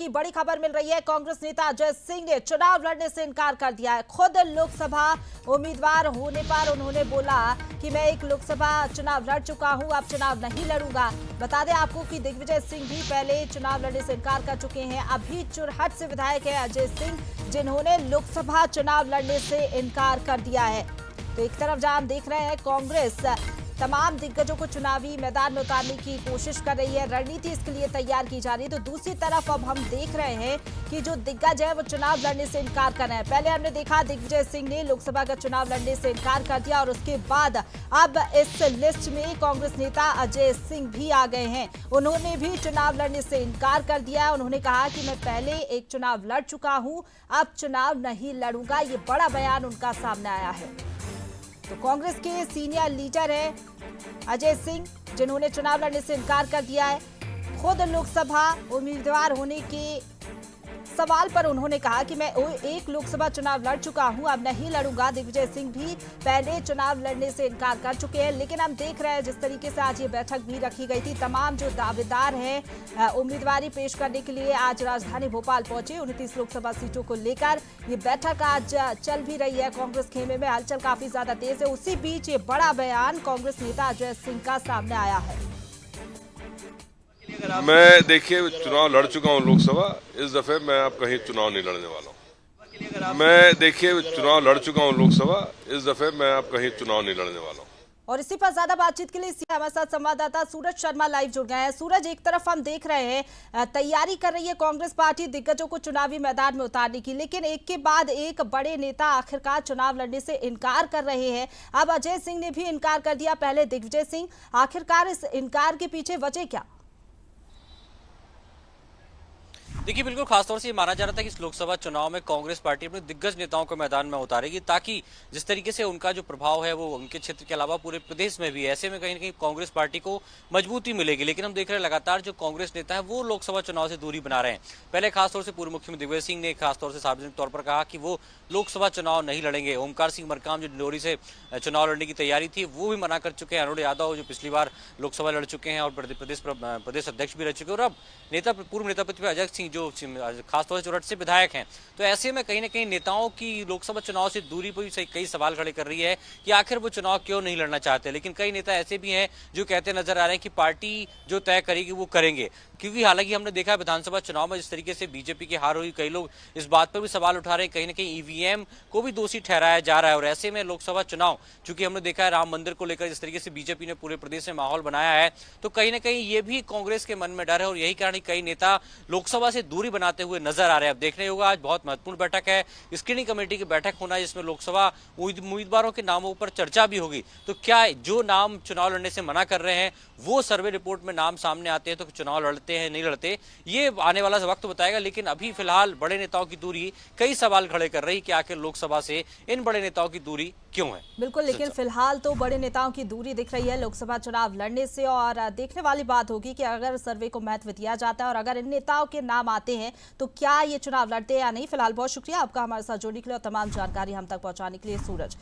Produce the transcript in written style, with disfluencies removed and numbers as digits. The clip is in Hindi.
की बड़ी खबर मिल रही है। कांग्रेस नेता अजय सिंह ने चुनाव लड़ने से इनकार कर दिया है। खुद लोकसभा उम्मीदवार होने पर उन्होंने बोला कि मैं एक लोकसभा चुनाव लड़ चुका हूं, अब चुनाव नहीं लड़ूंगा। बता दें आपको कि दिग्विजय सिंह भी पहले चुनाव लड़ने से इनकार कर चुके हैं। अभी चुरहट से विधायक है अजय सिंह, जिन्होंने लोकसभा चुनाव लड़ने से इनकार कर दिया है। तो एक तरफ जहां हम देख रहे हैं कांग्रेस तमाम दिग्गजों को चुनावी मैदान में उतारने की कोशिश कर रही है, रणनीति इसके लिए तैयार की जा रही है। तो दूसरी तरफ अब हम देख रहे हैं कि जो दिग्गज है वो चुनाव लड़ने से इनकार कर रहे हैं। पहले हमने देखा दिग्विजय सिंह ने लोकसभा का चुनाव लड़ने से इनकार कर दिया और उसके बाद अब इस लिस्ट में कांग्रेस नेता अजय सिंह भी आ गए हैं। उन्होंने भी चुनाव लड़ने से इनकार कर दिया है। उन्होंने कहा कि मैं पहले एक चुनाव लड़ चुका हूं, अब चुनाव नहीं लड़ूंगा। ये बड़ा बयान उनका सामने आया है। तो कांग्रेस के सीनियर लीडर है अजय सिंह, जिन्होंने चुनाव लड़ने से इनकार कर दिया है। खुद लोकसभा उम्मीदवार होने के सवाल पर उन्होंने कहा कि मैं एक लोकसभा चुनाव लड़ चुका हूं, अब नहीं लड़ूंगा। दिग्विजय सिंह भी पहले चुनाव लड़ने से इनकार कर चुके हैं। लेकिन हम देख रहे हैं जिस तरीके से आज ये बैठक भी रखी गई थी, तमाम जो दावेदार हैं उम्मीदवारी पेश करने के लिए आज राजधानी भोपाल पहुंचे। 29 लोकसभा सीटों को लेकर ये बैठक आज चल भी रही है। कांग्रेस खेमे में हलचल काफी ज्यादा तेज है। उसी बीच ये बड़ा बयान कांग्रेस नेता अजय सिंह का सामने आया है। मैं देखिए चुनाव लड़ चुका हूं लोकसभा, इस दफे मैं अब कहीं चुनाव नहीं लड़ने वाला हूं। मैं देखिए चुनाव लड़ चुका हूं लोकसभा, इस दफे मैं अब कहीं चुनाव नहीं लड़ने वाला हूं। और इसी पर ज्यादा बातचीत के लिए हमारे साथ संवाददाता सूरज शर्मा लाइव जुड़ गए हैं। सूरज, एक तरफ हम देख रहे हैं तैयारी कर रही है कांग्रेस पार्टी दिग्गजों को चुनावी मैदान में उतारने की, लेकिन एक के बाद एक बड़े नेता आखिरकार चुनाव लड़ने से इनकार कर रहे हैं। अब अजय सिंह ने भी इनकार कर दिया, पहले दिग्विजय सिंह। आखिरकार इस इनकार के पीछे वजह क्या? देखिए, बिल्कुल खासतौर से ये माना जा रहा था कि इस लोकसभा चुनाव में कांग्रेस पार्टी अपने दिग्गज नेताओं को मैदान में उतारेगी, ताकि जिस तरीके से उनका जो प्रभाव है वो उनके क्षेत्र के अलावा पूरे प्रदेश में भी है। ऐसे में कहीं ना कहीं कांग्रेस पार्टी को मजबूती मिलेगी। लेकिन हम देख रहे हैं लगातार जो कांग्रेस नेता है वो लोकसभा चुनाव से दूरी बना रहे हैं। पहले खासतौर से पूर्व मुख्यमंत्री दिग्विजय सिंह ने खासतौर से सार्वजनिक तौर पर कहा कि वो लोकसभा चुनाव नहीं लड़ेंगे। ओमकार सिंह मरकाम जो डिंडोरी से चुनाव लड़ने की तैयारी थी वो भी मना कर चुके हैं। अरुण यादव जो पिछली बार लोकसभा लड़ चुके हैं और प्रदेश अध्यक्ष भी रह चुके हैं, और अब पूर्व नेता प्रतिपक्ष अजय सिंह जो खासतौर से चुरहट से विधायक हैं। तो ऐसे में कहीं ना कहीं नेताओं की लोकसभा चुनाव से दूरी पर भी कई सवाल खड़े कर रही है कि आखिर वो चुनाव क्यों नहीं लड़ना चाहते। लेकिन कई नेता ऐसे भी हैं जो कहते नजर आ रहे हैं कि पार्टी जो तय करेगी वो करेंगे। क्योंकि हालांकि हमने देखा विधानसभा चुनाव में जिस तरीके से बीजेपी की हार हुई, कई लोग इस बात पर भी सवाल उठा रहे हैं, कहीं ना कहीं ईवीएम को भी दोषी ठहराया जा रहा है। और ऐसे में लोकसभा चुनाव, चूंकि हमने देखा है राम मंदिर को लेकर जिस तरीके से बीजेपी ने पूरे प्रदेश में माहौल बनाया है, तो कहीं ना कहीं ये भी कांग्रेस के मन में डर है। और यही कारण कई नेता लोकसभा से दूरी बनाते हुए नजर आ रहे हैं। अब देखने होगा, आज बहुत महत्वपूर्ण बैठक है, स्क्रीनिंग कमेटी की बैठक होना है, जिसमें लोकसभा उम्मीदवारों के नामों पर चर्चा भी होगी। तो क्या जो नाम चुनाव लड़ने से मना कर रहे हैं वो सर्वे रिपोर्ट में नाम सामने आते हैं तो चुनाव लड़ते हैं नहीं लड़ते, ये आने वाला वक्त बताएगा। लेकिन अभी फिलहाल बड़े नेताओं की दूरी कई सवाल खड़े कर रही कि आखिर लोकसभा से इन बड़े नेताओं की दूरी क्यों है। बिल्कुल, लेकिन फिलहाल तो बड़े नेताओं की दूरी दिख रही है लोकसभा चुनाव लड़ने से। और देखने वाली बात होगी कि अगर सर्वे को महत्व दिया जाता है और अगर इन नेताओं के नाम आते हैं तो क्या ये चुनाव लड़ते हैं या नहीं। फिलहाल बहुत शुक्रिया आपका हमारे साथ जुड़ने के लिए और तमाम जानकारी हम तक पहुंचाने के लिए, सूरज।